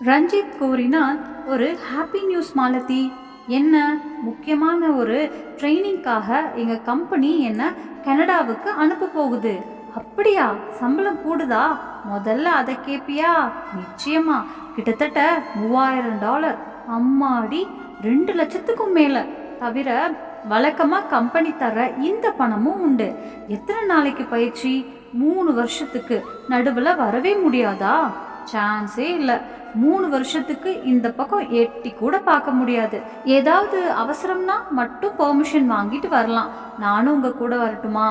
ரஞ்சித் கூறினான். ஒரு happy news Malathi. என்ன? முக்கியமான ஒரு ட்ரைனிங்காக எங்கள் கம்பெனி என்ன கனடாவுக்கு அனுப்ப போகுது. அப்படியா? சம்பளம் கூடுதா? முதல்ல அதை கேட்பியா? நிச்சயமா. கிட்டத்தட்ட $3000. அம்மாடி, 2 லட்சத்துக்கும் மேலே. தவிர வழக்கமாக கம்பெனி தர இந்த பணமும் உண்டு. எத்தனை நாளைக்கு பயிற்சி? 3 வருஷத்துக்கு. நடுவில் வரவே முடியாதா? சான்ஸே இல்லை. 3 வருஷத்துக்கு இந்த பக்கம் எட்டி கூட பார்க்க முடியாது. ஏதாவது அவசரம்னா மட்டும் பெர்மிஷன் வாங்கிட்டு வரலாம். நானும் உங்க கூட வரட்டுமா?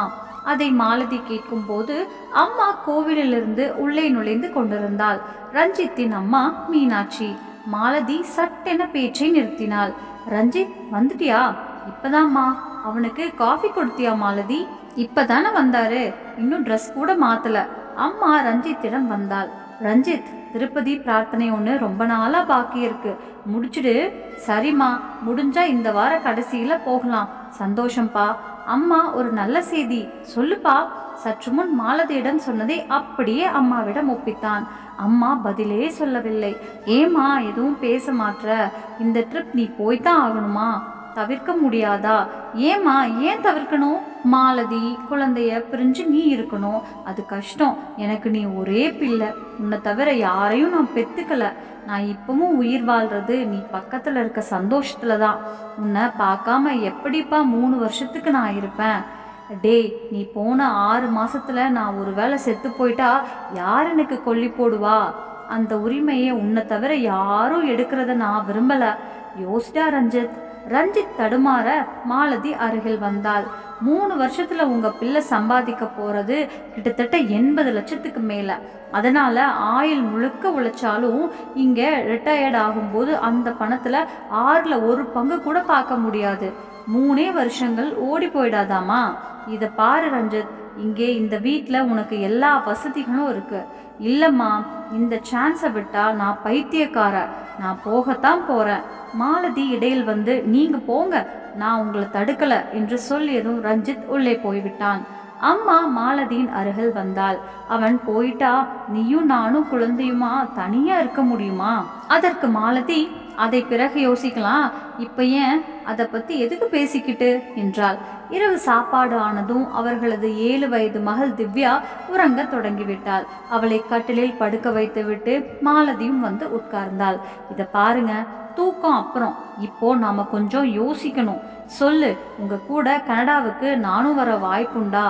அதை மாலதி கேட்கும் போது அம்மா கோவிலிலிருந்து உள்ளே நுழைந்து கொண்டிருந்தாள். ரஞ்சித்தின் அம்மா மீனாட்சி. மாலதி சட்டென பேச்சை நிறுத்தினாள். ரஞ்சித், வந்துட்டியா? இப்பதாம்மா. அவனுக்கு காஃபி கொடுத்தியா மாலதி? இப்பதானே வந்தாரு, இன்னும் ட்ரெஸ் கூட மாத்தல. அம்மா ரஞ்சித்திடம் வந்தாள். ரஞ்சித், திருப்பதி பிரார்த்தனை ஒன்று ரொம்ப நாளாக பாக்கி இருக்கு, முடிச்சுடு. சரிம்மா, முடிஞ்சா இந்த வார கடைசியில் போகலாம். சந்தோஷம்ப்பா. அம்மா, ஒரு நல்ல செய்தி சொல்லுப்பா. சற்று முன் மாலதியிடம் சொன்னதை அப்படியே அம்மாவிடம் ஒப்பித்தான். அம்மா பதிலே சொல்லவில்லை. ஏம்மா எதுவும் பேச மாட்ற? இந்த ட்ரிப் நீ போய்தான் ஆகணுமா? தவிர்க்க முடியாதா? ஏம்மா, ஏன் தவிர்க்கணும்? மாலதி குழந்தைய பிரிஞ்சு நீ இருக்கணும், அது கஷ்டம். எனக்கு நீ ஒரே பிள்ளை. உன்னை தவிர யாரையும் நான் பெத்துக்கல. நான் இப்பவும் உயிர் வாழ்றது நீ பக்கத்துல இருக்க சந்தோஷத்துல தான். உன்னை பார்க்காம எப்படிப்பா 3 வருஷத்துக்கு நான் இருப்பேன்? டே, நீ போன 6 மாசத்துல நான் ஒரு வேளை செத்து போயிட்டா யார் எனக்கு கொல்லி போடுவா? அந்த உரிமையை உன்னை தவிர யாரும் எடுக்கிறத நான் விரும்பல. யோசிடா ரஞ்சித். ரஞ்சித் தடுமாற மாலதி அருகில் வந்தாள். 3 வருஷத்துல உங்க பிள்ளை சம்பாதிக்க போறது கிட்டத்தட்ட 80 லட்சத்துக்கு மேல. அதனால ஆயுள் முழுக்க உழைச்சாலும் இங்க ரிட்டையர்ட் ஆகும்போது அந்த பணத்துல 6ல் 1 பங்கு கூட பார்க்க முடியாது. 3 வருஷங்கள் ஓடி போயிடாதாமா? இதை பாரு ரஞ்சித், இங்கே இந்த வீட்டில் உனக்கு எல்லா வசதிகளும் இருக்கு. இல்லைம்மா, இந்த சான்ஸை விட்டா நான் பைத்தியக்கார. நான் போகத்தான் போறேன். மாலதி இடையில் வந்து, நீங்க போங்க, நான் உங்களை தடுக்கல என்று சொல்லியதும் ரஞ்சித் உள்ளே போய்விட்டான். அம்மா மாலதியின் அருகில் வந்தாள். அவன் போயிட்டா நீயும் நானும் குழந்தையுமா தனியா இருக்க முடியுமா? அதற்கு மாலதி, அதை பிறகு யோசிக்கலாம், இப்ப ஏன் அதை பத்தி எதுக்கு பேசிக்கிட்டு என்றாள். இரவு சாப்பாடு ஆனதும் அவர்களது 7 வயது மகள் திவ்யா உறங்க தொடங்கிவிட்டாள். அவளை கட்டிலில் படுக்க வைத்து விட்டு மாலதியும் வந்து உட்கார்ந்தாள். இதை பாருங்க, தூக்கம் அப்புறம், இப்போ நாம கொஞ்சம் யோசிக்கணும். சொல்லு, உங்க கூட கனடாவுக்கு நானும் வர வாய்ப்புண்டா?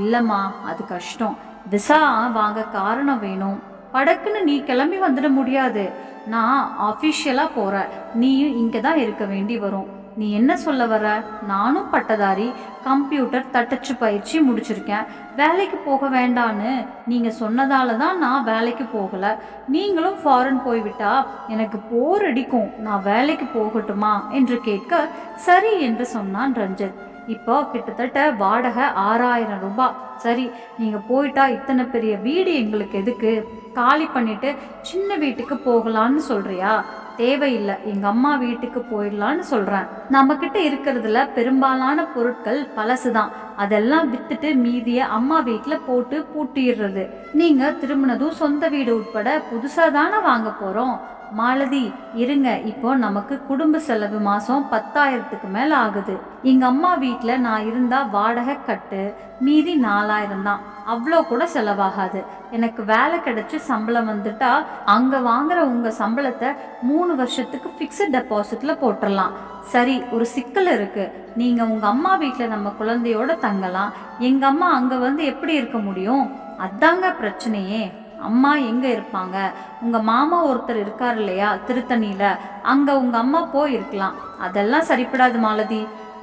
இல்லம்மா, அது கஷ்டம். விசா வாங்க காரணம் வேணும். படக்குன்னு நீ கிளம்பி வந்துட முடியாது. நான் ஆஃபீஷியலாக போகிறேன், நீயும் இங்கே தான் இருக்க வேண்டி வரும். நீ என்ன சொல்ல வர? நானும் பட்டதாரி, கம்ப்யூட்டர் தட்டச்சு பயிற்சி முடிச்சிருக்கேன். வேலைக்கு போக வேண்டான்னு நீங்கள் சொன்னதால தான் நான் வேலைக்கு போகலை. நீங்களும் ஃபாரின் போய்விட்டா எனக்கு போர் அடிக்கும். நான் வேலைக்கு போகட்டுமா என்று கேட்க சரி என்று சொன்னான் ரஞ்சித். இப்போ கிட்டத்தட்ட வாடகை 6000 ரூபாய். சரி, நீங்கள் போயிட்டா இத்தனை பெரிய வீடு எங்களுக்கு எதுக்கு? காலி பண்ணிட்டு சின்ன வீட்டுக்கு போகலான்னு சொல்றியா? தேவையில்லை, எங்கள் அம்மா வீட்டுக்கு போயிடலான்னு சொல்கிறேன். நம்மக்கிட்ட இருக்கிறதுல பெரும்பாலான பொருட்கள் பழசுதான். அதெல்லாம் விற்றுட்டு மீதியை அம்மா வீட்டில் போட்டு பூட்டிடுறது. நீங்கள் திரும்பினதும் சொந்த வீடு உட்பட புதுசாக தானே வாங்க போகிறோம். மாலதி, இருங்க, இப்போ நமக்கு குடும்ப செலவு மாதம் 10,000க்கு மேலே ஆகுது. எங்கள் அம்மா வீட்டில் நான் இருந்தால் வாடகை கட்டு, மீதி 4000 தான். அவ்வளோ கூட செலவாகாது. எனக்கு வேலை கிடைச்சி சம்பளம் வந்துட்டா அங்கே வாங்குற உங்கள் சம்பளத்தை 3 வருஷத்துக்கு ஃபிக்ஸட் டெபாசிட்டில் போட்டுடலாம். சரி, ஒரு சிக்கல் இருக்கு. நீங்கள் உங்கள் அம்மா வீட்டில் நம்ம குழந்தையோட தங்கலாம். எங்கள் அம்மா அங்கே வந்து எப்படி இருக்க முடியும்? அதாங்க பிரச்சனையே. அம்மா எங்கே இருப்பாங்க? உங்கள் மாமா ஒருத்தர் இருக்கார் இல்லையா திருத்தணியில், அங்கே உங்கள் அம்மா போயிருக்கலாம். அதெல்லாம் சரிப்படாது மாலதி.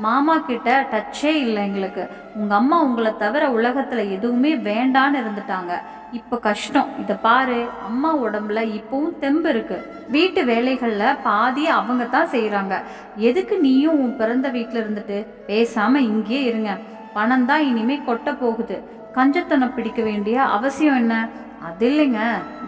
மாமா கிட்ட டச்சே இல்லை எங்களுக்கு. உங்கள் அம்மா உங்களை தவிர உலகத்தில் எதுவுமே வேண்டான்னு இருந்துட்டாங்க. இப்போ கஷ்டம். இதை பாரு, அம்மா உடம்புல இப்போவும் தெம்பு இருக்கு. வீட்டு வேலைகளில் பாதியை அவங்க தான் செய்கிறாங்க. எதுக்கு நீயும் உன் பிறந்த வீட்டில் இருந்துட்டு? பேசாமல் இங்கேயே இருங்க. பணம் தான் இனிமே கொட்ட போகுது. கஞ்சத்தனம் பிடிக்க வேண்டிய அவசியம் என்ன? அது இல்லைங்க,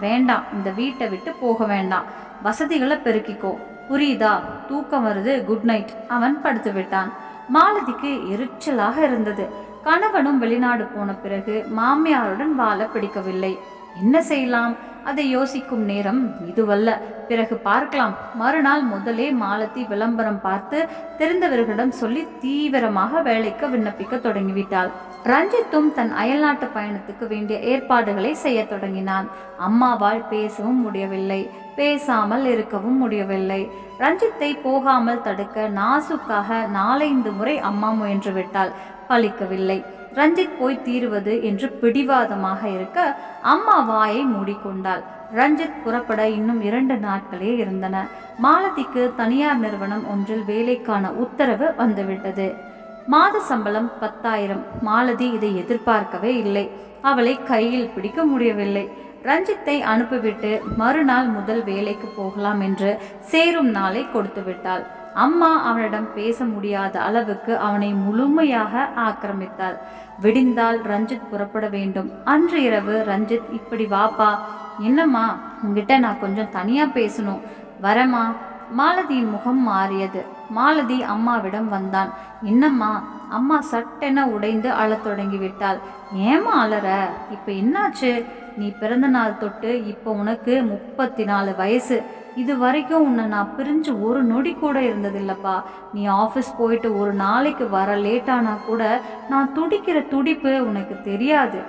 வேண்டாம். இந்த வீட்டை விட்டு போக வேண்டாம். வசதிகளை பெருக்கிக்கோ, புரியுதா? தூக்கம் வருது, குட் நைட். அவன் படுத்து விட்டான். மாலதிக்கு எரிச்சலாக இருந்தது. கணவனும் வெளிநாடு போன பிறகு மாமியாருடன் வாழ பிடிக்கவில்லை. என்ன செய்யலாம்? அதை யோசிக்கும் நேரம் இதுவல்ல, பிறகு பார்க்கலாம். மறுநாள் முதலே மாலதி விளம்பரம் பார்த்து தெரிந்தவர்களிடம் சொல்லி தீவிரமாக வேலைக்கு விண்ணப்பிக்க தொடங்கிவிட்டாள். ரஞ்சித்தும் தன் அயல்நாட்டு பயணத்துக்கு வேண்டிய ஏற்பாடுகளை செய்ய தொடங்கினான். அம்மாவால் பேசவும் முடியவில்லை, பேசாமல் இருக்கவும் முடியவில்லை. ரஞ்சித்தை போகாமல் தடுக்க நாசுக்காக 4-5 முறை அம்மா முயன்று விட்டாள். பலிக்கவில்லை. ரஞ்சித் போய் தீருவது என்று பிடிவாதமாக இருக்க அம்மா வாயை மூடிக்கொண்டாள். ரஞ்சித் புறப்பட இன்னும் 2 நாட்களே இருந்தன. மாலதிக்கு தனியார் நிறுவனம் ஒன்றில் வேலைக்கான உத்தரவு வந்துவிட்டது. மாத சம்பளம் 10,000. மாலதி இதை எதிர்பார்க்கவே இல்லை. அவளை கையில் பிடிக்க முடியவில்லை. ரஞ்சித்தை அனுப்பிவிட்டு மறுநாள் முதல் வேலைக்கு போகலாம் என்று சேரும் நாளை கொடுத்து விட்டாள். அம்மா அவனிடம் பேச முடியாத அளவுக்கு அவனை முழுமையாக ஆக்கிரமித்தாள். விடிந்தால் ரஞ்சித் புறப்பட வேண்டும். அன்று இரவு ரஞ்சித், இப்படி வாப்பா. என்னம்மா, உங்ககிட்ட நான் கொஞ்சம் தனியா பேசணும். வரமா. மாலதியின் முகம் மாறியது. மாலதி அம்மாவிடம் வந்தான். என்னம்மா? அம்மா சட்டென உடைந்து அழத் தொடங்கிவிட்டாள். ஏமா அலற? இப்ப என்னாச்சு? நீ பிறந்த நாள் தொட்டு இப்போ உனக்கு 34 வயசு. இது வரைக்கும் உன்னை நான் பிரிஞ்சு ஒரு நொடி கூட இருந்ததில்லப்பா. நீ ஆஃபீஸ் போயிட்டு ஒரு நாளைக்கு வர லேட்டானா கூட நான் துடிக்கிற துடிப்பு உனக்கு தெரியாது.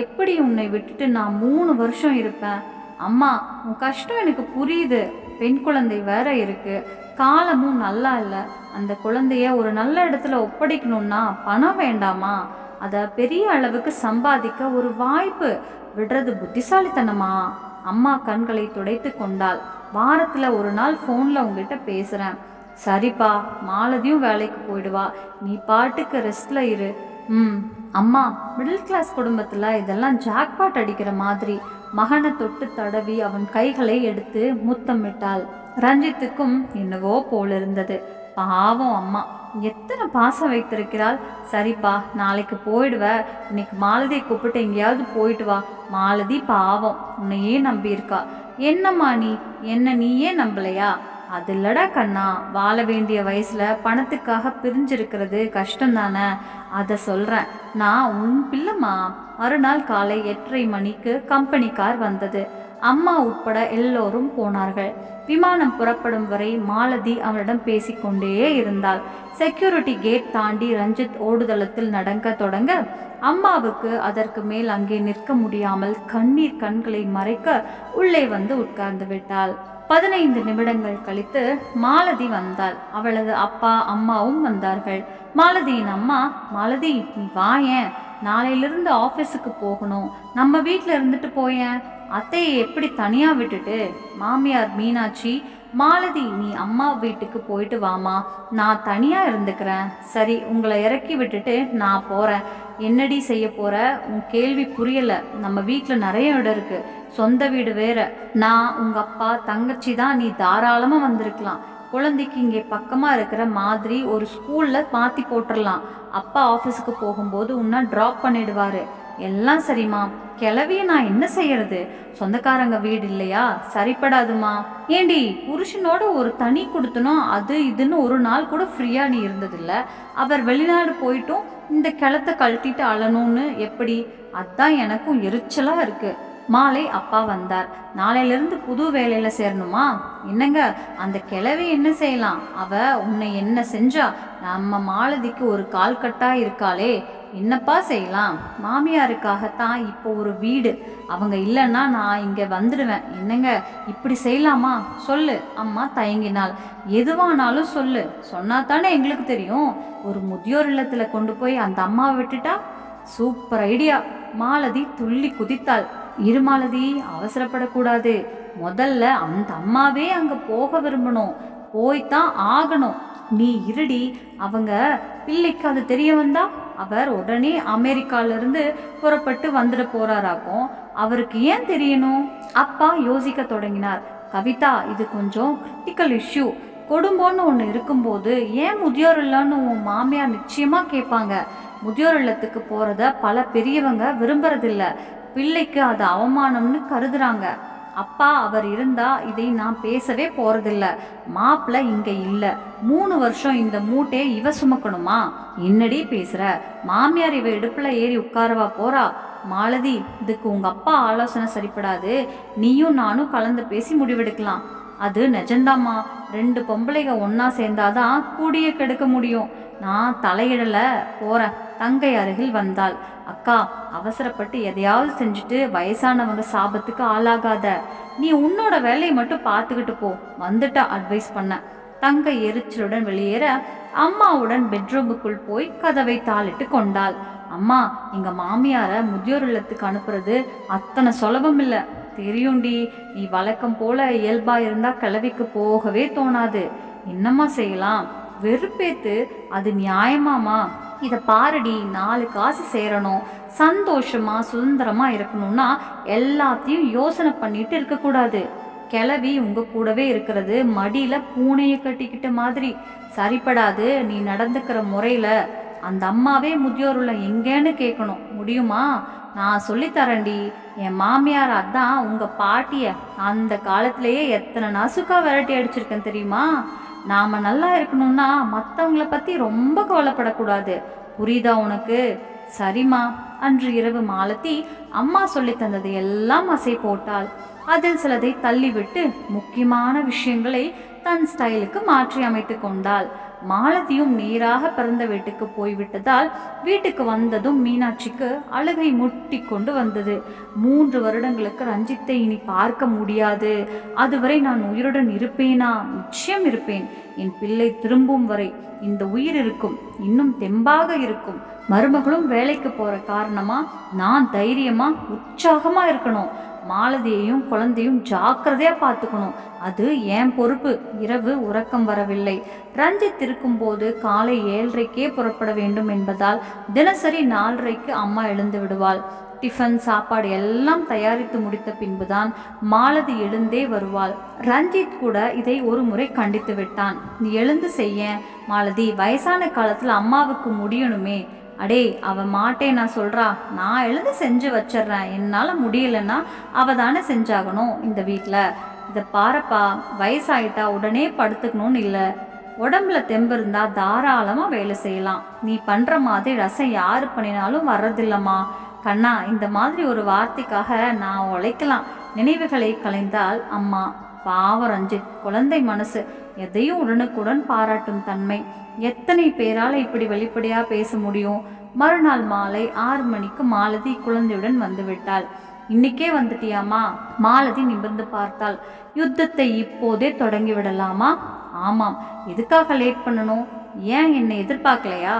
எப்படி உன்னை விட்டுட்டு நான் 3 வருஷம் இருப்பேன்? அம்மா, உன் கஷ்டம் எனக்கு புரியுது. பெண் குழந்தை வேற இருக்கு, காலமும் நல்லா இல்லை. அந்த குழந்தைய ஒரு நல்ல இடத்துல ஒப்படைக்கணும்னா பணம் வேண்டாமா? அதை பெரிய அளவுக்கு சம்பாதிக்க ஒரு வாய்ப்பு விடுறது புத்திசாலித்தனமா? அம்மா கண்களை துடைத்து கொண்டாள். வாரத்தில் ஒரு நாள் ஃபோனில் உங்ககிட்ட பேசுகிறேன். சரிப்பா. மாலதியும் வேலைக்கு போயிடுவா. நீ பாட்டுக்கு ரெஸ்ட்ல இரு. அம்மா, மிடில் கிளாஸ் குடும்பத்தில் இதெல்லாம் ஜாக்பாட் அடிக்கிற மாதிரி. மகனை தொட்டு தடவி அவன் கைகளை எடுத்து முத்தமிட்டாள். ரஞ்சித்துக்கும் என்னவோ போலிருந்தது. பாவம் அம்மா, எத்தனை பாசம் வைத்திருக்கிறாள். சரிப்பா, நாளைக்கு போயிடுவ. இன்னைக்கு மாலதியை கூப்பிட்டு எங்கேயாவது போயிட்டு வா. மாலதி பாவம், உன்னையே நம்பியிருக்கா. என்னம்மா நீ? என்ன நீயே நம்பலையா? அது இல்லடா கண்ணா, வாழ வேண்டிய வயசுல பணத்துக்காக பிரிஞ்சிருக்கிறது கஷ்டம்தானே, அதை சொல்றேன். நான் உன் பிள்ளைமா. மறுநாள் காலை 8:30 மணிக்கு கம்பெனி கார் வந்தது. அம்மா உட்பட எல்லோரும் போனார்கள். விமானம் புறப்படும் வரை மாலதி அவனிடம் பேசிக்கொண்டே இருந்தாள். செக்யூரிட்டி கேட் தாண்டி ரஞ்சித் ஓடுதளத்தில் நடக்க தொடங்க அம்மாவுக்கு அதற்கு மேல் அங்கே நிற்க முடியாமல் கண்ணீர் கண்களை மறைக்க உள்ளே வந்து உட்கார்ந்து விட்டாள். 15 நிமிடங்கள் கழித்து மாலதி வந்தாள். அவளது அப்பா அம்மாவும் வந்தார்கள். மாலதியின் அம்மா, மாலதி நீ வாயேன், நாளையிலிருந்து ஆஃபீஸுக்கு போகணும். நம்ம வீட்டில் இருந்துட்டு போயேன். அத்தையை எப்படி தனியா விட்டுட்டு? மாமியார் மீனாட்சி, மாலதி நீ அம்மா வீட்டுக்கு போயிட்டு வாமா, நான் தனியா இருந்துக்கிறேன். சரி, உங்களை இறக்கி விட்டுட்டு நான் போறேன். என்னடி செய்ய போற? உன் கேள்வி புரியல. நம்ம வீட்டில் நிறைய இடம் இருக்கு, சொந்த வீடு வேற. நான் உங்க அப்பா தங்கச்சி தான், நீ தாராளமா வந்திருக்கலாம். குழந்தைக்கு இங்கே பக்கமா இருக்கிற மாதிரி ஒரு ஸ்கூல்ல மாத்தி போட்டுடலாம். அப்பா ஆஃபீஸுக்கு போகும்போது உன்னை ட்ராப் பண்ணிடுவாரு. எல்லாம் சரிம்மா. கிளவிய நான் என்ன செய்யறது? சொந்தக்காரங்க வீடு இல்லையா? சரிப்படாதுமா. ஏண்டி, புருஷனோட ஒரு தனி கொடுத்தனும் அது இதுன்னு ஒரு நாள் கூட ஃப்ரீயா நீ இருந்ததில்ல. அவர் வெளிநாடு போயிட்டும் இந்த கிளத்தை கழட்டிட்டு அழணும்னு எப்படி? அதான் எனக்கும் எரிச்சலா இருக்கு. மாலை அப்பா வந்தார். நாளையிலிருந்து புது வேலையில சேரணுமா? என்னங்க, அந்த கிழவி என்ன செய்யலாம்? அவ உன்னை என்ன செஞ்சா? நம்ம மாலதிக்கு ஒரு கால் கட்டா இருக்காளே, என்னப்பா செய்யலாம்? மாமியாருக்காகத்தான் இப்போ ஒரு வீடு. அவங்க இல்லைன்னா நான் இங்கே வந்துடுவேன். என்னங்க, இப்படி செய்யலாமா? சொல்லு. அம்மா தயங்கினாள். எதுவானாலும் சொல்லு, சொன்னா தானே எங்களுக்கு தெரியும். ஒரு முதியோர் இல்லத்தில் கொண்டு போய் அந்த அம்மாவை விட்டுட்டா? Super idea. மாலதி துள்ளி குதித்தாள். இரு மாலதி, அவசரப்படக்கூடாது. முதல்ல அந்த அம்மாவே அங்கே போக விரும்பணும், போய்தான் ஆகணும். நீ இருடி. அவங்க பிள்ளைக்கு அது தெரிய வந்தா அவர் உடனே அமெரிக்காவிலிருந்து புறப்பட்டு வந்துட போறாராக்கும். அவருக்கு ஏன் தெரியணும்? அப்பா யோசிக்க தொடங்கினார். கவிதா, இது கொஞ்சம் கிரிட்டிக்கல் இஷ்யூ. குடும்பம்னு ஒன்று இருக்கும்போது ஏன் முதியோர் இல்லைன்னு உன் மாமியார் நிச்சயமா கேட்பாங்க. முதியோர் இல்லத்துக்கு போறத பல பெரியவங்க விரும்புறதில்ல. பிள்ளைக்கு அது அவமானம்னு கருதுறாங்க. அப்பா அவர் இருந்தா இதை நான் பேசவே போறதில்ல. மாப்பிள்ள இங்க இல்ல. 3 வருஷம் இந்த மூட்டையை இவ சுமக்கணுமா? என்னடி பேசுற? மாமியார் இவ இடுப்புல ஏறி உட்காரவா போறா? மாலதி, இதுக்கு உங்க அப்பா ஆலோசனை சரிப்படாது. நீயும் நானும் கலந்து பேசி முடிவெடுக்கலாம். அது நிஜந்தாம்மா. 2 பொம்பளைங்க ஒன்னா சேர்ந்தாதான் கூடிய கெடுக்க முடியும். நான் தலையிடல போறேன். தங்கை அருகில் வந்தாள். அக்கா, அவசரப்பட்டு எதையாவது செஞ்சுட்டு வயசானவங்க சாபத்துக்கு ஆளாகாத. நீ உன்னோட வேலையை மட்டும் பார்த்துக்கிட்டு போ. வந்துட்டா அட்வைஸ் பண்ண. தங்கை எரிச்சலுடன் வெளியேற அம்மாவுடன் பெட்ரூமுக்குள் போய் கதவை தாளிட்டு கொண்டாள். அம்மா, எங்க மாமியார முதியோர் இல்லத்துக்கு அனுப்புறது அத்தனை சுலபம் இல்லை. தெரியும்டி, நீ வழக்கம் போல இயல்பா இருந்தா கிளவிக்கு போகவே தோணாது. என்னம்மா செய்யலாம்? வெறுப்பேத்து. அது நியாயமாமா? இதை பாருடி, 4 காசு சேரணும், சந்தோஷமா சுதந்திரமா இருக்கணும்னா எல்லாத்தையும் யோசனை பண்ணிட்டு இருக்கக்கூடாது. கிளவி உங்க கூடவே இருக்கிறது மடியில பூனையை கட்டிக்கிட்ட மாதிரி சரிப்படாது. நீ நடந்துக்கிற முறையில அந்த அம்மாவே முதியோருள்ள எங்கேன்னு கேட்கணும். முடியுமா? நான் சொல்லித்தரேன்டி. என் மாமியார் அதான் உங்க பாட்டிய அந்த காலத்திலேயே எத்தனை நசுக்கா விரட்டி அடிச்சிருக்கேன் தெரியுமா? நாம நல்லா இருக்கணும்னா மற்றவங்களை பத்தி ரொம்ப கவலைப்படக்கூடாது. புரியுதா உனக்கு? சரிம்மா. அன்று இரவு மாலதி அம்மா சொல்லி தந்ததை எல்லாம் அசை போட்டாள். அதில் சிலதை தள்ளிவிட்டு முக்கியமான விஷயங்களை தன் ஸ்டைலுக்கு மாற்றி அமைத்து கொண்டாள். மாலதியும் நேராக பிறந்த வீட்டுக்கு போய்விட்டதால் வீட்டுக்கு வந்ததும் மீனாட்சிக்கு அழுகை முட்டி கொண்டு வந்தது. 3 வருடங்களுக்கு ரஞ்சித்தை இனி பார்க்க முடியாது. அதுவரை நான் உயிருடன் இருப்பேனா? நிச்சயம் இருப்பேன். என் பிள்ளை திரும்பும் வரை இந்த உயிர் இருக்கும், இன்னும் தெம்பாக இருக்கும். மருமகளும் வேலைக்கு போற காரணமா நான் தைரியமா உற்சாகமா இருக்கணும். மாலதியையும் குழந்தையும் ஜாக்கிரதையா பார்த்துக்கணும். அது என் பொறுப்பு. இரவு உறக்கம் வரவில்லை. ரஞ்சித் இருக்கும்போது காலை 7:30க்கே புறப்பட வேண்டும் என்பதால் தினசரி 4:30க்கு அம்மா எழுந்து விடுவாள். டிஃபன் சாப்பாடு எல்லாம் தயாரித்து முடித்த பின்புதான் மாலதி எழுந்தே வருவாள். ரஞ்சித் கூட இதை ஒரு முறை கண்டித்து விட்டான். நீ எழுந்து செய்ய மாலதி, வயசான காலத்துல அம்மாவுக்கு முடியணுமே. அடே, அவ மாட்டேன் நான் சொல்றா. நான் எழுந்து செஞ்சு வச்சிட்றேன். என்னால் முடியலன்னா அவ தானே செஞ்சாகணும் இந்த வீட்டில். இதை பாரப்பா, வயசாயிட்டா உடனே படுத்துக்கணும்னு இல்லை. உடம்புல தெம்பு இருந்தா தாராளமாக வேலை செய்யலாம். நீ பண்ணுற மாதிரி ரசம் யார் பண்ணினாலும் வர்றதில்லம்மா. கண்ணா, இந்த மாதிரி ஒரு வார்த்தைக்காக நான் உழைக்கலாம். நினைவுகளை கலைந்தால் அம்மா. பாவம் ரஞ்சித், குழந்தை மனசு எதையும் உடனுக்குடன் பாராட்டும் தன்மை. எத்தனை பேரால் இப்படி வெளிப்படையா பேச முடியும்? மறுநாள் மாலை 6 மணிக்கு மாலதி குழந்தையுடன் வந்துவிட்டாள். இன்னைக்கே வந்துட்டியாமா? மாலதி நிமிர்ந்து பார்த்தாள். யுத்தத்தை இப்போதே தொடங்கி விடலாமா? ஆமாம். எதுக்காக லேட் பண்ணணும்? ஏன் என்னை எதிர்பார்க்கலையா?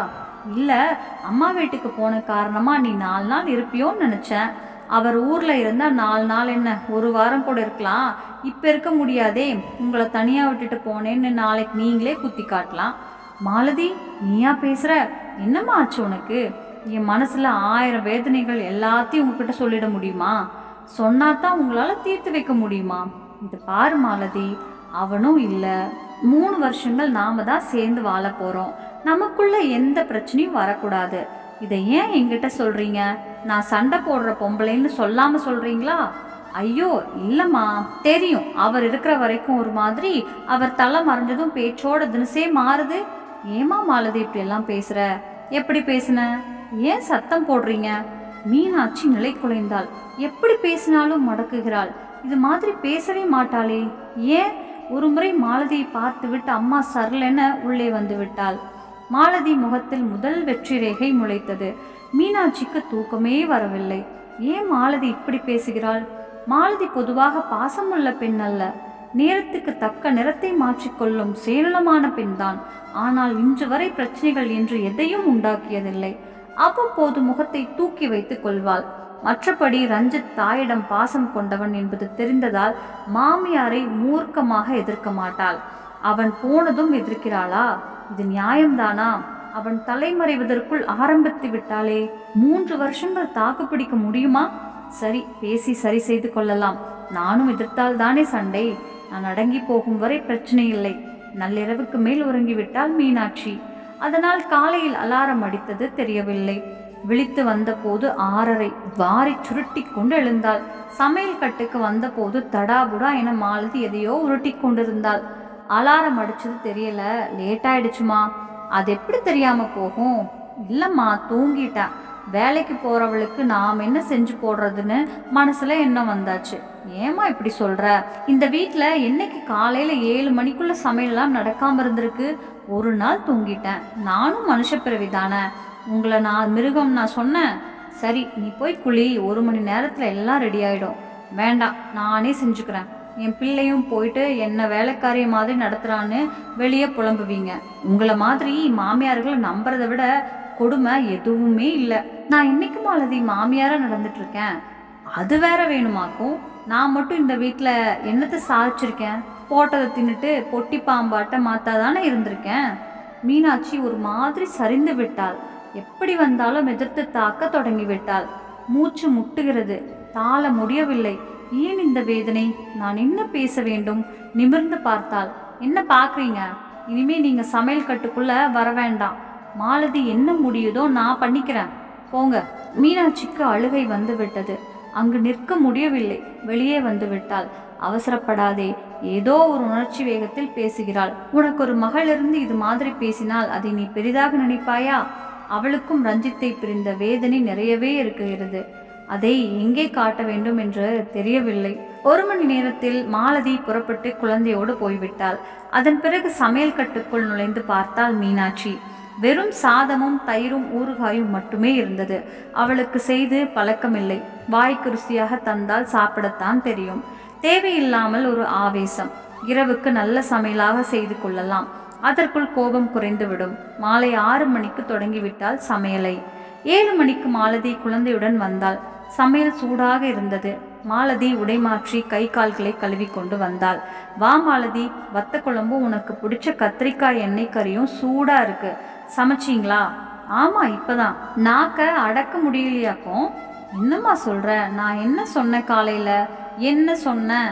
இல்லை, அம்மா வீட்டுக்கு போன காரணமா நீ 4 நாள் இருப்பியோன்னு நினச்சேன். அவர் ஊரில் இருந்தால் 4 நாள் என்ன, 1 வாரம் கூட இருக்கலாம். இப்போ இருக்க முடியாதே. உங்களை தனியாக விட்டுட்டு போனேன்னு நாளைக்கு நீங்களே குத்தி காட்டலாம். மாலதி, நீயா பேசுகிற? என்னம்மா ஆச்சு உனக்கு? என் மனசில் 1000 வேதனைகள் எல்லாத்தையும் உங்ககிட்ட சொல்லிட முடியுமா? சொன்னாதான் உங்களால் தீர்த்து வைக்க முடியுமா? இது பாரு மாலதி, அவனும் இல்லை. 3 வருஷங்கள் நாம தான் சேர்ந்து வாழ போகிறோம். நமக்குள்ள எந்த பிரச்சனையும் வரக்கூடாது. இதை ஏன் என்கிட்ட சொல்கிறீங்க? நான் சண்டை போடுற பொம்பளைன்னு சொல்லாமல் சொல்கிறீங்களா? ஐயோ இல்லைம்மா, தெரியும். அவர் இருக்கிற வரைக்கும் ஒரு மாதிரி, அவர் தலை மறைஞ்சதும் பேச்சோட தினசே மாறுது. ஏமா மாலதி இப்படியெல்லாம் பேசுகிற? எப்படி பேசுன? ஏன் சத்தம் போடுறீங்க? மீனாட்சி நிலை குலைந்தாள். எப்படி பேசினாலும் மடக்குகிறாள். இது மாதிரி பேசவே மாட்டாளே, ஏன்? ஒரு முறை மாலதியை பார்த்து விட்டு அம்மா சரலென உள்ளே வந்து விட்டாள். மாலதி முகத்தில் முதல் வெற்றி ரேகை முளைத்தது. மீனாட்சிக்கு தூக்கமே வரவில்லை. ஏன் மாலதி இப்படி பேசுகிறாள்? மாலதி பொதுவாக பாசமுள்ள பெண் அல்ல. நேரத்துக்கு தக்க நிறத்தை மாற்றிக்கொள்ளும் சேனலமான பெண்தான். ஆனால் இன்று வரை பிரச்சனைகள் என்று எதையும் உண்டாக்கியதில்லை. அவ்வப்போது முகத்தை தூக்கி வைத்துக் கொள்வாள். மற்றபடி ரஞ்சித் தாயிடம் பாசம் கொண்டவன் என்பது தெரிந்ததால் மாமியாரை மூர்க்கமாக எதிர்க்க மாட்டாள். அவன் போனதும் எதிர்க்கிறாளா? இது நியாயம்தானா? அவன் தலைமறைவதற்குள் ஆரம்பித்து விட்டாளே. 3 வருஷங்கள் தாக்கு பிடிக்க முடியுமா? சரி, பேசி சரி செய்து கொள்ளலாம். நானும் எதிர்த்தால் தானே சண்டை. நான் அடங்கி போகும் வரை பிரச்சனை இல்லை. நள்ளிரவுக்கு மேல் உறங்கிவிட்டாள் மீனாட்சி. அதனால் காலையில் அலாரம் அடித்தது தெரியவில்லை. விழித்து வந்த போது 6:30. வாரி சுருட்டி கொண்டு எழுந்தாள். சமையல் கட்டுக்கு வந்த போது தடாபுடா என மாலதி எதையோ உருட்டி கொண்டிருந்தாள். அலாரம் அடிச்சது தெரியல, லேட் ஆயிடுச்சுமா. அது எப்படி தெரியாம போகும்? இல்லம்மா, தூங்கிட்டேன். வேலைக்கு போறவளுக்கு நாம் என்ன செஞ்சு போடுறதுன்னு மனசுல எண்ணம் வந்தாச்சு. ஏமா இப்படி சொல்ற? இந்த வீட்டில் என்னைக்கு காலையில 7 மணிக்குள்ள சமையலாம் நடக்காம இருந்திருக்கு? ஒரு நாள் தூங்கிட்டேன். நானும் மனுஷ பிறவி தானே. உங்களை நான் மிருகம் நான் சொன்னேன்? சரி, நீ போய் குழி, 1 மணி நேரத்தில் எல்லாம் ரெடி ஆயிடும். வேண்டாம், நானே செஞ்சுக்கிறேன். என் பிள்ளையும் போயிட்டு என்ன வேலைக்காரிய மாதிரி நடத்துறான்னு வெளியே புலம்புவீங்க. உங்களை மாதிரி மாமியார்களை நம்புறதை விட கொடுமை எதுவுமே இல்லை. நான் இன்னைக்கு மாலதி மாமியாரா நடந்துட்டு இருக்கேன். அது வேற வேணுமாக்கும்? நான் மட்டும் இந்த வீட்டில் என்னத்தை சாதிச்சிருக்கேன்? போட்டதை தின்னுட்டு பொட்டி பாம்பாட்ட மாத்தாதானே இருந்திருக்கேன். மீனாட்சி ஒரு மாதிரி சரிந்து விட்டாள். எப்படி வந்தாலும் எதிர்த்து தாக்க தொடங்கி விட்டாள். மூச்சு முட்டுகிறது, தாள முடியவில்லை. ஏன் இந்த வேதனை? நான் என்ன பேச வேண்டும்? நிமிர்ந்து பார்த்தாள். என்ன பார்க்குறீங்க? இனிமே நீங்க சமையல் கட்டுக்குள்ள வர வேண்டாம். மாலதி என்ன முடியுதோ நான் பண்ணிக்கிறேன், போங்க. மீனாட்சிக்கு அழுகை வந்து விட்டது. அங்கு நிற்க முடியவில்லை. வெளியே வந்து விட்டாள். அவசரப்படாதே, ஏதோ ஒரு உணர்ச்சி வேகத்தில் பேசுகிறாள். உனக்கு ஒரு மகள் இருந்து இது மாதிரி பேசினால் அதை நீ பெரிதாக நினைப்பாயா? அவளுக்கும் ரஞ்சித்தை பிரிந்த வேதனை நிறையவே இருக்கிறது. அதை எங்கே காட்ட வேண்டும் என்று தெரியவில்லை. 1 மணி நேரத்தில் மாலதி புறப்பட்டு குழந்தையோடு போய்விட்டாள். அதன் பிறகு சமையல் கட்டுக்குள் நுழைந்து பார்த்தாள் மீனாட்சி. வெறும் சாதமும் தயிரும் ஊறுகாயும் மட்டுமே இருந்தது. அவளுக்கு செய்து பழக்கமில்லை. வாய்க்கு ருசியாக தந்தால் சாப்பிடத்தான் தெரியும். தேவையில்லாமல் ஒரு ஆவேசம். இரவுக்கு நல்ல சமையலாக செய்து கொள்ளலாம். அதற்குள் கோபம் குறைந்துவிடும். மாலை 6 மணிக்கு தொடங்கிவிட்டால் சமையலை. 7 மணிக்கு மாலதி குழந்தையுடன் வந்தாள். சமையல் சூடாக இருந்தது. மாலதி உடைமாற்றி கை கால்களை கழுவி கொண்டு வந்தாள். வா மாலதி, வத்த குழம்பு, உனக்கு பிடிச்ச கத்திரிக்காய் எண்ணெய் கறியும் சூடா இருக்கு. சமைச்சிங்களா? ஆமா, இப்பதான். நாக்க அடக்க முடியலையாக்கும். என்னம்மா சொல்ற? நான் என்ன சொன்னேன் காலையில? என்ன சொன்னேன்?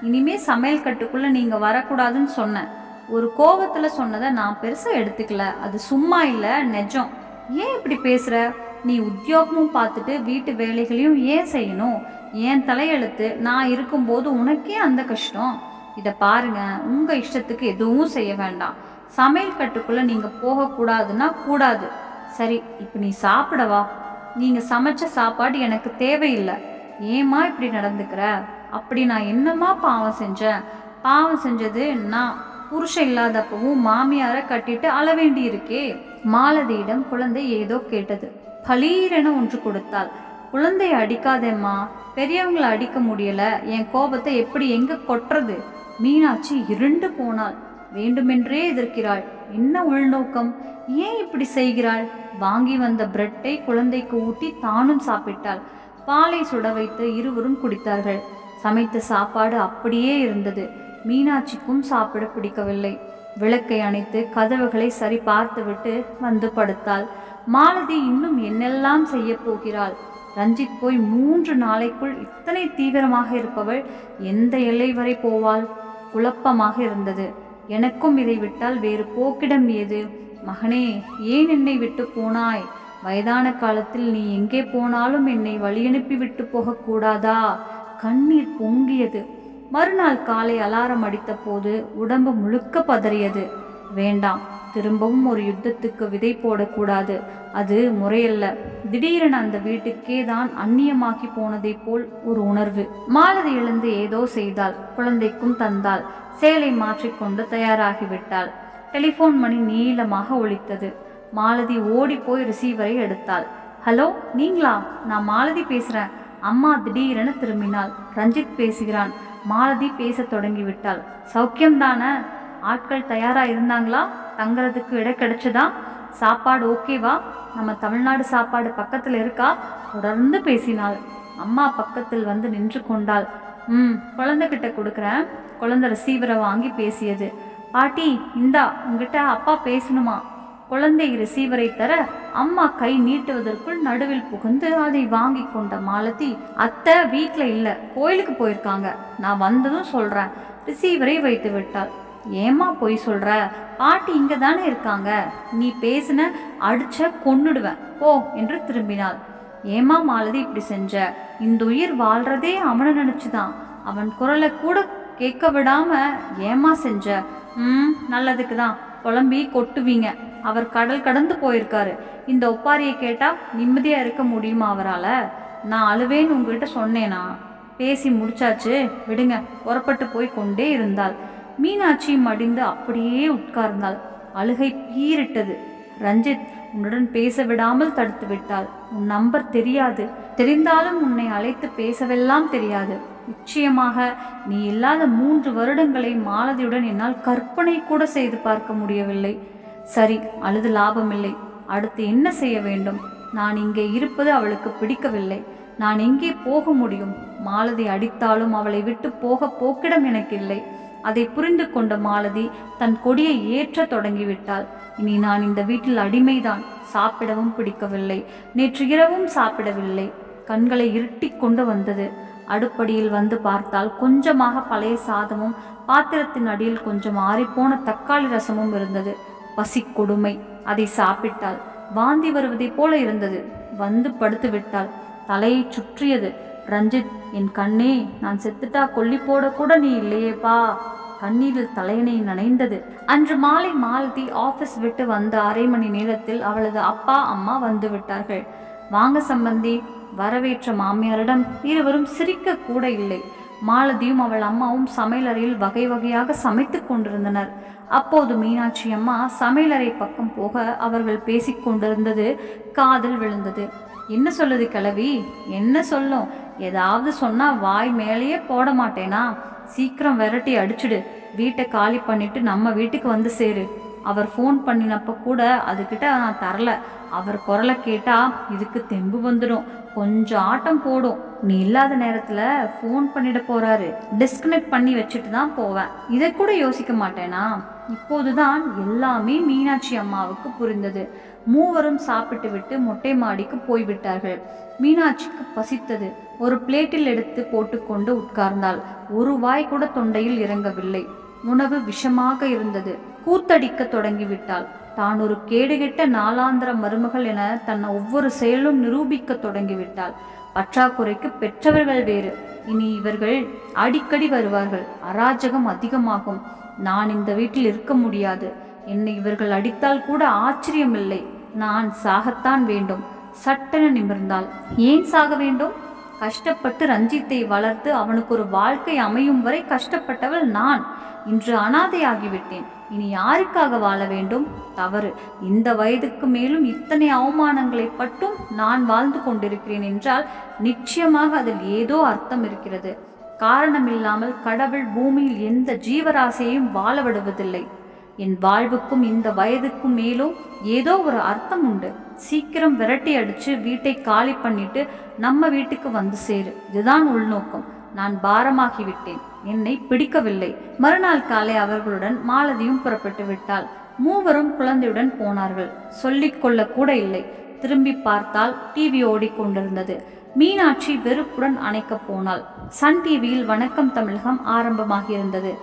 இனிமே சமையல் கட்டுக்குள்ள நீங்க வரக்கூடாதுன்னு சொன்னேன். ஒரு கோபத்துல சொன்னதை நான் பெருசா எடுத்துக்கல. அது சும்மா இல்ல, நெஜம். ஏன் இப்படி பேசுற? நீ உத்தியோகமும் பார்த்துட்டு வீட்டு வேலைகளையும் ஏன் செய்யணும்? ஏன் தலையெழுத்து. நான் இருக்கும்போது உனக்கே அந்த கஷ்டம். இதை பாருங்க, உங்க இஷ்டத்துக்கு எதுவும் செய்ய வேண்டாம். சமையல் கட்டுக்குள்ள நீங்க போகக்கூடாதுன்னா கூடாது. சரி, இப்போ நீ சாப்பிடவா? நீங்க சமைச்ச சாப்பாடு எனக்கு தேவையில்லை. ஏமா இப்படி நடந்துக்கிற? அப்படி நான் என்னமா பாவம் செஞ்சேன்? பாவம் செஞ்சது நான் புருஷன் இல்லாதப்பவும் மாமியாரை கட்டிட்டு அழ வேண்டி இருக்கே. மாலதியிடம் குழந்தை ஏதோ கேட்டது. பளீரென ஒன்று கொடுத்தாள். குழந்தைய அடிக்காதேம்மா, பெரியவங்களை அடிக்க முடியல. என் கோபத்தை எப்படி எங்க கொட்டுறது? மீனாட்சி இருண்டு போனாள். வேண்டுமென்றே எதிர்க்கிறாள். என்ன உள்நோக்கம்? ஏன் இப்படி செய்கிறாள்? வாங்கி வந்த பிரெட்டை குழந்தைக்கு ஊட்டி தானும் சாப்பிட்டாள். பாலை சுட வைத்து இருவரும் குடித்தார்கள். சமைத்த சாப்பாடு அப்படியே இருந்தது. மீனாட்சிக்கும் சாப்பிட பிடிக்கவில்லை. விளக்கை அணைத்து கதவுகளை சரி பார்த்துவிட்டு வந்து படுத்தாள். மாலதி இன்னும் என்னெல்லாம் செய்ய போகிறாள்? ரஞ்சித் போய் 3 நாளைக்குள் இத்தனை தீவிரமாக இருப்பவள் எந்த எல்லை வரை போவாள்? குழப்பமாக இருந்தது. எனக்கும் இதை விட்டால் வேறு போக்கிடம் ஏது? மகனே, ஏன் என்னை விட்டு போனாய்? வயதான காலத்தில் நீ எங்கே போனாலும் என்னை வழியனுப்பி விட்டு போகக்கூடாதா? கண்ணீர் பொங்கியது. மறுநாள் காலை அலாரம் அடித்த போது உடம்பு முழுக்க பதறியது. வேண்டாம், திரும்பவும் ஒரு யுத்தத்துக்கு விதை போடக்கூடாது. அது முறையல்ல. திடீரென அந்த வீட்டுக்கே தான் அந்நியமாக்கி போனதை போல் ஒரு உணர்வு. மாலதி எழுந்து ஏதோ செய்தாள். குழந்தைக்கும் தந்தாள். சேலை மாற்றிக்கொண்டு தயாராகிவிட்டாள். டெலிஃபோன் மணி நீளமாக ஒலித்தது. மாலதி ஓடி போய் ரிசீவரை எடுத்தாள். ஹலோ, நீங்களா? நான் மாலதி பேசுறேன். அம்மா திடீரென திரும்பினாள். ரஞ்சித் பேசுகிறான். மாலதி பேச தொடங்கிவிட்டாள். சௌக்கியம்தானே? ஆட்கள் தயாரா இருந்தாங்களா? தங்குறதுக்கு இடம் கிடைச்சதா? சாப்பாடு ஓகேவா? நம்ம தமிழ்நாடு சாப்பாடு பக்கத்தில் இருக்கா? தொடர்ந்து பேசினாள். அம்மா பக்கத்தில் வந்து நின்று கொண்டாள். குழந்தைகிட்ட கொடுக்குறேன். குழந்தை ரிசீவரை வாங்கி பேசியது. பாட்டி, இந்தா, உங்ககிட்ட அப்பா பேசணுமா? குழந்தை ரிசீவரை தர அம்மா கை நீட்டுவதற்குள் நடுவில் புகுந்து அதை வாங்கி கொண்ட மாலதி, அத்தை வீட்டில் இல்லை, கோயிலுக்கு போயிருக்காங்க. நான் வந்ததும் சொல்கிறேன். ரிசீவரை வைத்து விட்டாள். ஏமா பொய் சொல்கிற? பாட்டி இங்கே தானே இருக்காங்க. நீ பேசின அடிச்ச கொன்னுடுவேன் போ என்று திரும்பினாள். ஏமா மாலதி இப்படி செஞ்ச? இந்த உயிர் வாழ்றதே அவனை நினச்சிதான். அவன் குரலை கூட கேட்க விடாம ஏமா செஞ்ச? நல்லதுக்கு தான். குழம்பி கொட்டுவீங்க. அவர் கடல் கடந்து போயிருக்காரு. இந்த ஒப்பாரியை கேட்டா நிம்மதியா இருக்க முடியுமா அவரால்? நான் அழுவேன்னு உங்ககிட்ட சொன்னேனா? பேசி முடிச்சாச்சு, விடுங்க. புறப்பட்டு போய் கொண்டே இருந்தாள். மீனாட்சி மடிந்து அப்படியே உட்கார்ந்தாள். அழுகை பீரிட்டது. ரஞ்சித் உன்னுடன் பேச விடாமல் தடுத்து விட்டாள். உன் நம்பர் தெரியாது, தெரிந்தாலும் உன்னை அழைத்து பேசவெல்லாம் தெரியாது. நிச்சயமாக நீ இல்லாத 3 வருடங்களை மாலதியுடன் என்னால் கற்பனை கூட செய்து பார்க்க முடியவில்லை. சரி, அழுது லாபமில்லை. அடுத்து என்ன செய்ய வேண்டும்? நான் இங்கே இருப்பது அவளுக்கு பிடிக்கவில்லை. நான் எங்கே போக முடியும்? மாலதி அடித்தாலும் அவளை விட்டு போக போக்கிடம் எனக்கு இல்லை. அதை புரிந்து கொண்ட மாலதி தன் கொடியை ஏற்ற தொடங்கிவிட்டாள். இனி நான் இந்த வீட்டில் அடிமைதான். சாப்பிடவும் பிடிக்கவில்லை. நேற்று இரவும் சாப்பிடவில்லை. கண்களை இருட்டி கொண்டு வந்தது. அடுப்படியில் வந்து பார்த்தால் கொஞ்சமாக பழைய சாதமும் பாத்திரத்தின் அடியில் கொஞ்சம் ஆறிப்போன தக்காளி ரசமும் இருந்தது. பசி கொடுமை. அதை சாப்பிட்டாள். வாந்தி வருவதைப் போல இருந்தது. வந்து படுத்து விட்டாள். தலையை சுற்றியது. ரஞ்சித், என் கண்ணே, நான் செத்துட்டா கொல்லி போட கூட நீ இல்லையேப்பா. கண்ணீரில் தலையணை நனைந்தது. அன்று மாலை மாலதி ஆபீஸ் விட்டு வந்த அரை மணி நேரத்தில் அவளது அப்பா அம்மா வந்து விட்டார்கள். வாங்க சம்பந்தி. வரவேற்ற மாமியாரிடம் இருவரும் சிரிக்க கூட இல்லை. மாலதியும் அவள் அம்மாவும் சமையலறையில் வகை வகையாக சமைத்து கொண்டிருந்தனர். அப்போது மீனாட்சி அம்மா சமையலறை பக்கம் போக அவர்கள் பேசிக்கொண்டிருந்தது காதில் விழுந்தது. என்ன சொல்லுது கிழவி? என்ன சொல்லும்? ஏதாவது சொன்னா வாய் மேலேயே போட மாட்டேனா? சீக்கிரம் விரட்டி அடிச்சுடு. வீட்டை காலி பண்ணிட்டு நம்ம வீட்டுக்கு வந்து சேரு. அவர் ஃபோன் பண்ணினப்ப கூட அதுக்கிட்ட நான் தரல. அவர் குரலை கேட்டா இதுக்கு தெம்பு வந்துடும். கொஞ்சம் ஆட்டம் போடும். நீ இல்லாத நேரத்துல ஃபோன் பண்ணிட போறாரு. டிஸ்கனெக்ட் பண்ணி வச்சுட்டு தான் போவேன். இதை கூட யோசிக்க மாட்டேனா? இப்போதுதான் எல்லாமே மீனாட்சி அம்மாவுக்கு புரிந்தது. மூவரும் சாப்பிட்டு விட்டு மொட்டை மாடிக்கு போய்விட்டார்கள். மீனாட்சிக்கு பசித்தது. ஒரு பிளேட்டில் எடுத்து போட்டுக்கொண்டு உட்கார்ந்தாள். ஒரு வாய் கூட தொண்டையில் இறங்கவில்லை. உணவு விஷமாக இருந்தது. கூத்தடிக்க தொடங்கிவிட்டாள். தான் ஒரு கேடுகெட்ட நாளாந்திர மருமகள் என தன்னை ஒவ்வொரு செயலும் நிரூபிக்க தொடங்கிவிட்டாள். பற்றாக்குறைக்கு பெற்றவர்கள் வேறு. இனி இவர்கள் அடிக்கடி வருவார்கள். அராஜகம் அதிகமாகும். நான் இந்த வீட்டில் இருக்க முடியாது. என்னை இவர்கள் அடித்தால் கூட ஆச்சரியமில்லை. நான் சாகத்தான் வேண்டும். சட்டென நிமிர்ந்தாள். ஏன் சாக வேண்டும்? கஷ்டப்பட்டு ரஞ்சித்தை வளர்த்து அவனுக்கு ஒரு வாழ்க்கை அமையும் வரை கஷ்டப்பட்டவள் நான். இன்று அனாதையாகிவிட்டேன். இனி யாருக்காக வாழ வேண்டும்? தவறு. இந்த வயதுக்கு மேலும் இத்தனை அவமானங்களை பட்டும் நான் வாழ்ந்து கொண்டிருக்கிறேன் என்றால் நிச்சயமாக அதில் ஏதோ அர்த்தம் இருக்கிறது. காரணமில்லாமல் கடவுள் பூமியில் எந்த ஜீவராசியையும் வாழ விடுவதில்லை. என் வாழ்வுக்கும் இந்த வயதுக்கும் மேலும் ஏதோ ஒரு அர்த்தம் உண்டு. சீக்கிரம் விரட்டி அடிச்சு வீட்டை காலி பண்ணிட்டு நம்ம வீட்டுக்கு வந்து சேரு. இதுதான் உள்நோக்கம். நான் பாரமாகிவிட்டேன். என்னை பிடிக்கவில்லை. மறுநாள் காலை அவர்களுடன் மாலதியும் புறப்பட்டு விட்டாள். மூவரும் குழந்தையுடன் போனார்கள். சொல்லிக் கொள்ள கூட இல்லை. திரும்பி பார்த்தால் டிவி ஓடிக்கொண்டிருந்தது. மீனாட்சி வெறுப்புடன் அணைக்க போனாள். சன் டிவியில் வணக்கம் தமிழகம் ஆரம்பமாகியிருந்தது.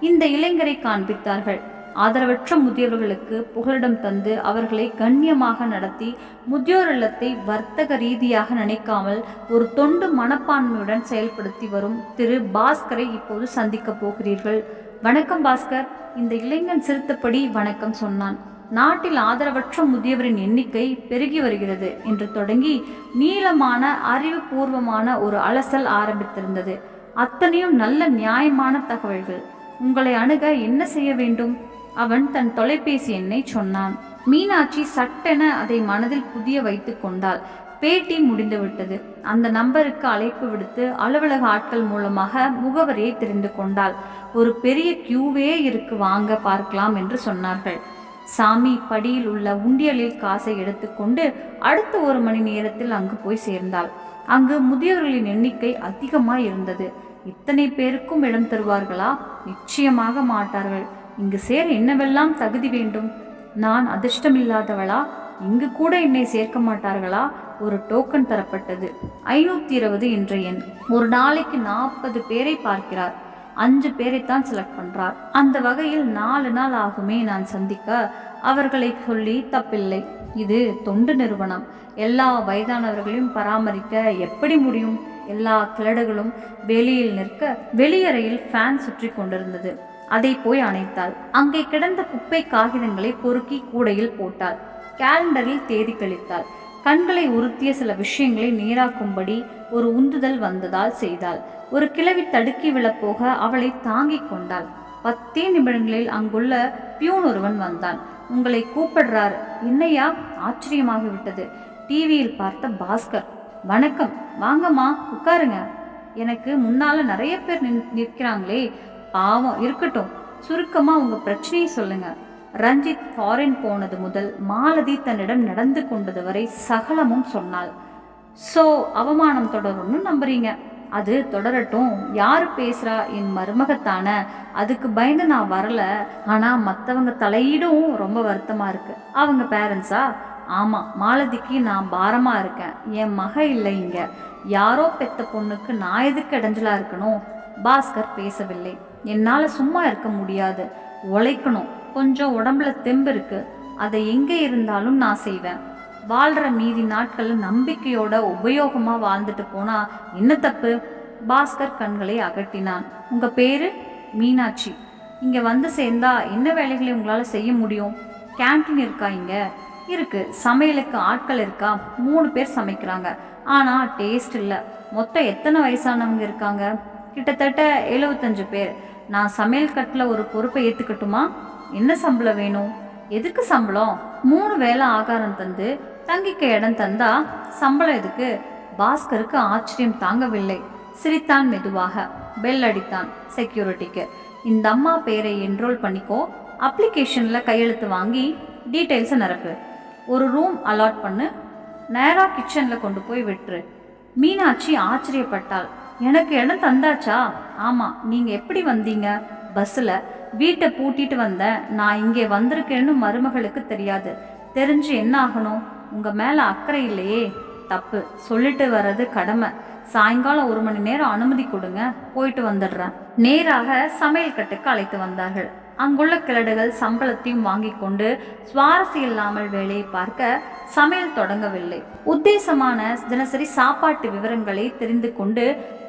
இந்த இளைஞரை காண்பித்தார்கள். ஆதரவற்ற முதியவர்களுக்கு புகலிடம் தந்து அவர்களை கண்ணியமாக நடத்தி முதியோர் இல்லத்தை வர்த்தக ரீதியாக நினைக்காமல் ஒரு தொண்டு மனப்பான்மையுடன் செயல்படுத்தி வரும் திரு பாஸ்கரை இப்போது சந்திக்க போகிறீர்கள். வணக்கம் பாஸ்கர். இந்த இளைஞன் சிரித்தபடி வணக்கம் சொன்னான். நாட்டில் ஆதரவற்ற முதியவரின் எண்ணிக்கை பெருகி வருகிறது என்று தொடங்கி நீளமான அறிவுபூர்வமான ஒரு அலசல் ஆரம்பித்திருந்தது. அத்தனையும் நல்ல நியாயமான தகவல்கள். உங்களை அணுக என்ன செய்ய வேண்டும்? அவன் தன் தொலைபேசி எண்ணை சொன்னான். மீனாட்சி சட்டென அதை மனதில் புதிய வைத்து கொண்டாள். பேட்டி முடிந்துவிட்டது. அந்த நம்பருக்கு அழைப்பு விடுத்து அலுவலக ஆட்கள் மூலமாக முகவரியை தெரிந்து கொண்டாள். ஒரு பெரிய கியூவே இருக்கு, வாங்க பார்க்கலாம் என்று சொன்னார்கள். சாமி படியில் உள்ள உண்டியலில் காசை எடுத்துக்கொண்டு அடுத்த 1 மணி நேரத்தில் அங்கு போய் சேர்ந்தாள். அங்கு முதியவர்களின் எண்ணிக்கை அதிகமாய் இருந்தது. இத்தனை பேருக்கும் இடம் தருவார்களா? நிச்சயமாக மாட்டார்கள். இங்கு சேர என்னவெல்லாம் தகுதி வேண்டும்? நான் அதிர்ஷ்டமில்லாதவளா? இங்கு கூட என்னை சேர்க்க மாட்டார்களா? ஒரு டோக்கன் தரப்பட்டது. 520 என்ற எண். ஒரு நாளைக்கு 40 பேரை பார்க்கிறார். 5 பேரைத்தான் செலக்ட் பண்றார். அந்த வகையில் 4 நாள் ஆகுமே நான் சந்திக்க. அவர்களை சொல்லி தப்பில்லை. இது தொண்டு நிறுவனம். எல்லா வயதானவர்களையும் பராமரிக்க எப்படி முடியும்? எல்லா கிளடுகளும் வெளியில் நிற்க வெளியறையில் ஃபேன் சுற்றி கொண்டிருந்தது. அதை போய் அணைத்தாள். அங்கே கிடந்த குப்பை காகிதங்களை பொறுக்கி கூடையில் போட்டாள். கேலண்டரில் தேதி கழித்தாள். கண்களை உறுத்திய சில விஷயங்களை நேராக்கும்படி ஒரு உந்துதல் வந்ததால் செய்தாள். ஒரு கிழவி தடுக்கி விழப்போக அவளை தாங்கிக் கொண்டாள். 10 நிமிடங்களில் அங்குள்ள பியூன் ஒருவன் வந்தான். உங்களை கூப்பிடுறார். என்னையா? ஆச்சரியமாகிவிட்டது. டிவியில் பார்த்த பாஸ்கர். வணக்கம், வாங்கம்மா உட்காருங்க. எனக்கு முன்னால நிறைய பேர் நிற்கிறாங்களே, பாவம். இருக்கட்டும், சுருக்கமா உங்க பிரச்சனையை சொல்லுங்க. ரஞ்சித் ஃபாரின் போனது முதல் மாலதி தன்னிடம் நடந்து கொண்டது வரை சகலமும் சொன்னாள். ஸோ அவமானம் தொடரும்னு நம்புறீங்க? அது தொடரட்டும். யாரு பேசுறா? என் மருமகத்தான. அதுக்கு பயந்து நான் வரல. ஆனா மற்றவங்க தலையீடும் ரொம்ப வருத்தமா இருக்கு. அவங்க பேரண்ட்ஸா? ஆமா, மாலதிக்கு நான் பாரமா இருக்கேன். என் மக இல்லை இங்க. யாரோ பெத்த பொண்ணுக்கு நான் எதுக்கு இடைஞ்சலா இருக்கணும்? பாஸ்கர் பேசவில்லை. என்னால சும்மா இருக்க முடியாது, உழைக்கணும். கொஞ்சம் உடம்புல தெம்பு இருக்கு, அதை எங்கே இருந்தாலும் நான் செய்வேன். வாழ்கிற மீதி நாட்களில் நம்பிக்கையோட உபயோகமா வாழ்ந்துட்டு போனா என்ன தப்பு? பாஸ்கர் கண்களை அகட்டினான். உங்க பேரு? மீனாட்சி. இங்க வந்து சேர்ந்தா என்ன வேலைகளை உங்களால செய்ய முடியும்? கேன்டீன் இருக்கா? இங்க இருக்கு. சமையலுக்கு ஆட்கள் இருக்கா? 3 பேர் சமைக்கிறாங்க, ஆனா டேஸ்ட் இல்லை. மொத்தம் எத்தனை வயசானவங்க இருக்காங்க? கிட்டத்தட்ட 75 பேர். நான் சமையல் கட்டில் ஒரு பொறுப்பை ஏற்றுக்கட்டுமா? என்ன சம்பளம் வேணும்? எதுக்கு சம்பளம்? 3 வேளை ஆகாரம் தந்து தங்கிக்க இடம் தந்தா சம்பளம் எதுக்கு? பாஸ்கருக்கு ஆச்சரியம் தாங்கவில்லை. சிரித்தான் மெதுவாக. பெல் அடித்தான் செக்யூரிட்டிக்கு. இந்த அம்மா பேரை என்ரோல் பண்ணிக்கோ, அப்ளிகேஷனில் கையெழுத்து வாங்கி டீட்டெயில்ஸை நிரப்பு, ஒரு ரூம் அலாட் பண்ணு, நேராக கிச்சனில் கொண்டு போய் விட்டுரு. மீனாட்சி ஆச்சரியப்பட்டாள். எனக்கு இடம் தந்தாச்சா? ஆமாம். நீங்கள் எப்படி வந்தீங்க? பஸ்ஸில். வீட்டை பூட்டிட்டு வந்தேன். நான் இங்கே வந்திருக்கேன்னு மருமகளுக்கு தெரியாது. தெரிஞ்சு என்ன ஆகணும்? உங்கள் மேலே அக்கறை இல்லையே. தப்பு. சொல்லிட்டு வர்றது கடமை. சாயங்காலம் 1 மணி நேரம் அனுமதி கொடுங்க, போயிட்டு வந்துடுறேன். நேராக சமையல் கட்டுக்கு அழைத்து வந்தார்கள். அங்குள்ள கிழடுகள் சம்பளத்தையும் வாங்கி கொண்டு சுவாரஸ்யம் இல்லாமல் வேலையை பார்க்க சமையல் தொடங்கவில்லை. உத்தேசமான தினசரி சாப்பாட்டு விவரங்களை தெரிந்து கொண்டு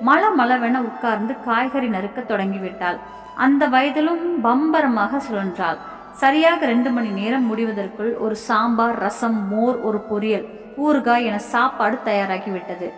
மளமளவென உட்கார்ந்து காய்கறி நறுக்க தொடங்கிவிட்டாள். அந்த வயதிலும் பம்பரமாக சுழன்றாள். சரியாக 2 மணி நேரம் முடிவதற்குள் ஒரு சாம்பார், ரசம், மோர், ஒரு பொரியல், ஊறுகாய் என சாப்பாடு தயாராகிவிட்டது.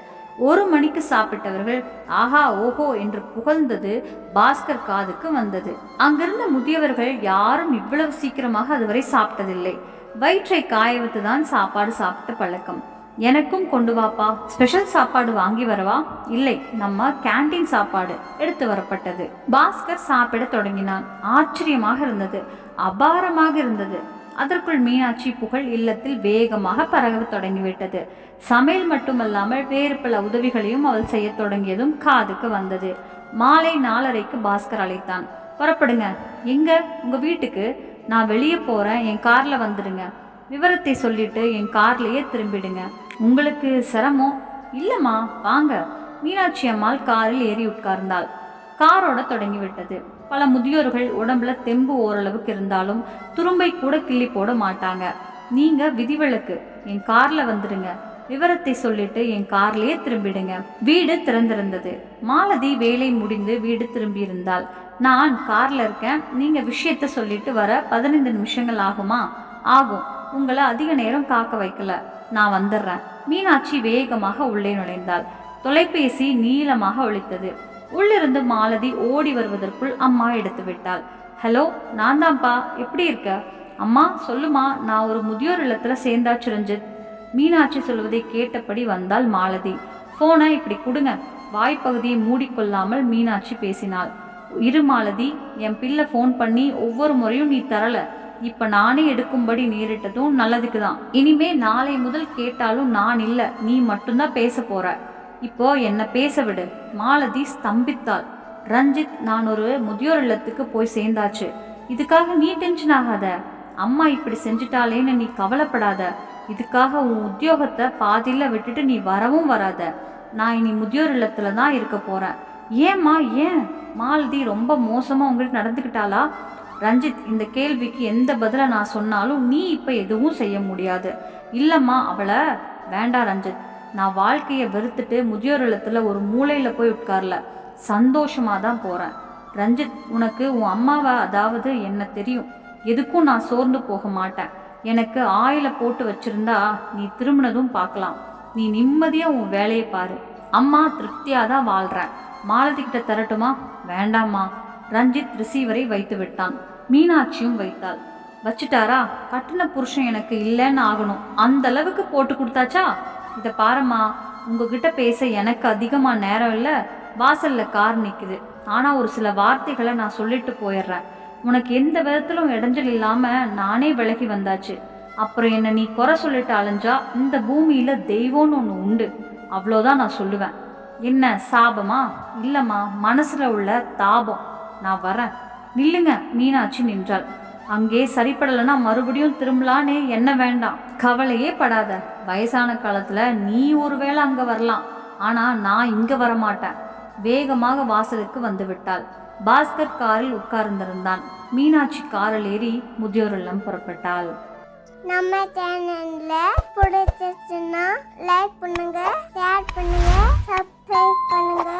1 மணிக்கு சாப்பிட்டவர்கள் ஆஹா ஓஹோ என்று புகழ்ந்தது பாஸ்கர் காதுக்கு வந்தது. அங்கிருந்த முதியவர்கள் யாரும் இவ்வளவு சீக்கிரமாக அதுவரை சாப்பிட்டதில்லை. வயிற்றை காய வைத்து தான் சாப்பாடு சாப்பிட்ட பழக்கம். எனக்கும் கொண்டு வாப்பா. ஸ்பெஷல் சாப்பாடு வாங்கி வரவா? இல்லை, நம்ம கேன்டீன் சாப்பாடு எடுத்து வரப்பட்டது. பாஸ்கர் சாப்பிட தொடங்கினான். ஆச்சரியமாக இருந்தது, அபாரமாக இருந்தது. அதற்குள் மீனாட்சி புகழ் இல்லத்தில் வேகமாக பரவ தொடங்கிவிட்டது. சமையல் மட்டுமல்லாமல் வேறு பல உதவிகளையும் அவள் செய்ய தொடங்கியதும் காதுக்கு வந்தது. மாலை 4:30க்கு பாஸ்கர் அழைத்தான். புறப்படுங்க. எங்க? உங்க வீட்டுக்கு. நான் வெளியே போறேன், என் கார்ல வந்துடுங்க. விவரத்தை சொல்லிட்டு என் கார்லயே திரும்பிடுங்க. உங்களுக்கு சிரமம் இல்லம்மா, வாங்க. மீனாட்சி அம்மாள் காரில் ஏறி உட்கார்ந்தாள். காரோட தொடங்கிவிட்டது. பல முதியோர்கள் உடம்புல தெம்பு ஓரளவுக்கு இருந்தாலும் துரும்பை கூட கிள்ளி போட மாட்டாங்க. நீங்க விதிவிலக்கு. என் கார்ல வந்துடுங்க. விவரத்தை சொல்லிட்டு என் கார்லயே திரும்பிடுங்க. வீடு திறந்திருந்தது. மாலதி வேலை முடிந்து வீடு திரும்பி இருந்தாள். நான் கார்ல இருக்கேன், நீங்க விஷயத்த சொல்லிட்டு வர 15 நிமிஷங்கள் ஆகுமா? ஆகும். உங்களை அதிக நேரம் காக்க வைக்கல, நான் வந்துடுறேன். மீனாட்சி வேகமாக உள்ளே நுழைந்தாள். தொலைபேசி நீளமாக ஒலித்தது. உள்ளிருந்து மாலதி ஓடி வருவதற்குள் அம்மா எடுத்து விட்டாள். ஹலோ, நான் தான்ப்பா. எப்படி இருக்க? அம்மா சொல்லுமா, நான் ஒரு முதியோர் இல்லத்துல சேர்ந்தாச்சு ரஞ்சித். மீனாட்சி சொல்வதை கேட்டபடி வந்தாள் மாலதி. போனை இப்படி கொடுங்க. வாய்ப்பகுதியை மூடிக்கொள்ளாமல் மீனாட்சி பேசினாள். இரு மாலதி, என் பிள்ளை ஃபோன் பண்ணி ஒவ்வொரு முறையும் நீ தரல. இப்ப நானே எடுக்கும்படி நேரிட்டதும் நல்லதுக்கு தான். இனிமே நாளை முதல் கேட்டாலும் நான் இல்லை, நீ மட்டும்தான் பேச போற. இப்போ என்ன பேச விடு. மாலதி ஸ்தம்பித்தாள். ரஞ்சித், நான் ஒரு முதியோர் இல்லத்துக்கு போய் சேர்ந்தாச்சு. இதுக்காக நீ டென்ஷன் ஆகாத. அம்மா இப்படி செஞ்சுட்டாலேன்னு நீ கவலைப்படாத. இதுக்காக உன் உத்தியோகத்தை பாதியில விட்டுட்டு நீ வரவும் வராத. நான் இனி முதியோர் இல்லத்துல தான் இருக்க போறேன். ஏம்மா, ஏன்? மாலதி ரொம்ப மோசமா உங்களுக்கு நடந்துக்கிட்டாளா? ரஞ்சித், இந்த கேள்விக்கு எந்த பதில நான் சொன்னாலும் நீ இப்ப எதுவும் செய்ய முடியாது. இல்லம்மா, அவளை வேண்டாம் ரஞ்சித். நான் வாழ்க்கையை வெறுத்துட்டு முதியோர் இல்லத்துல ஒரு மூலையில போய் உட்கார்ல, சந்தோஷமா தான் போறேன். ரஞ்சித், உனக்கு உன் அம்மாவை, அதாவது என்ன தெரியும். எதுக்கும் நான் சோர்ந்து போக மாட்டேன். எனக்கு ஆயில போட்டு வச்சிருந்தா நீ திரும்பினதும் பார்க்கலாம். நீ நிம்மதியாக உன் வேலையை பாரு. அம்மா திருப்தியாக தான் வாழ்கிறேன். மாலதி கிட்ட தரட்டுமா? வேண்டாம்மா. ரஞ்சித் ரிசீவரை வைத்து விட்டான். மீனாட்சியும் வைத்தாள். வச்சுட்டாரா? கட்டின புருஷன் எனக்கு இல்லைன்னு ஆகணும், அந்த அளவுக்கு போட்டு கொடுத்தாச்சா? இதை பாரும்மா, உங்ககிட்ட பேச எனக்கு அதிகமாக நேரம் இல்லை. வாசலில் கார் நிற்குது. ஆனால் ஒரு சில வார்த்தைகளை நான் சொல்லிட்டு போயிடுறேன். உனக்கு எந்த விதத்திலும் இடைஞ்சல் இல்லாமல் நானே விலகி வந்தாச்சு. அப்புறம் என்னை நீ குறை சொல்லிட்டு அலைஞ்சா இந்த பூமியில் தெய்வம்னு ஒன்று உண்டு, அவ்வளோதான் நான் சொல்லுவேன். என்ன சாபமா? இல்லைம்மா, மனசில் உள்ள தாபம். நான் வரேன். நில்லுங்க. மீனாட்சி நின்றாள். அங்கே சரிப்படலைன்னா மறுபடியும் திரும்பலான்னு என்ன வேண்டாம். கவலையே படாத. வயசான காலத்தில் நீ ஒருவேளை அங்கே வரலாம், ஆனால் நான் இங்கே வரமாட்டேன். வேகமாக வாசலுக்கு வந்து விட்டாள். பாஸ்கர் காரில் உட்கார்ந்திருந்தான். மீனாட்சி காரில் ஏறி முதியோர் இல்லம் புறப்பட்டாள். நம்ம சேனல்ல பிடிச்சிருச்சுன்னா லைக் பண்ணுங்க, ஷேர் பண்ணுங்க, சப்ஸ்கிரைப் பண்ணுங்க.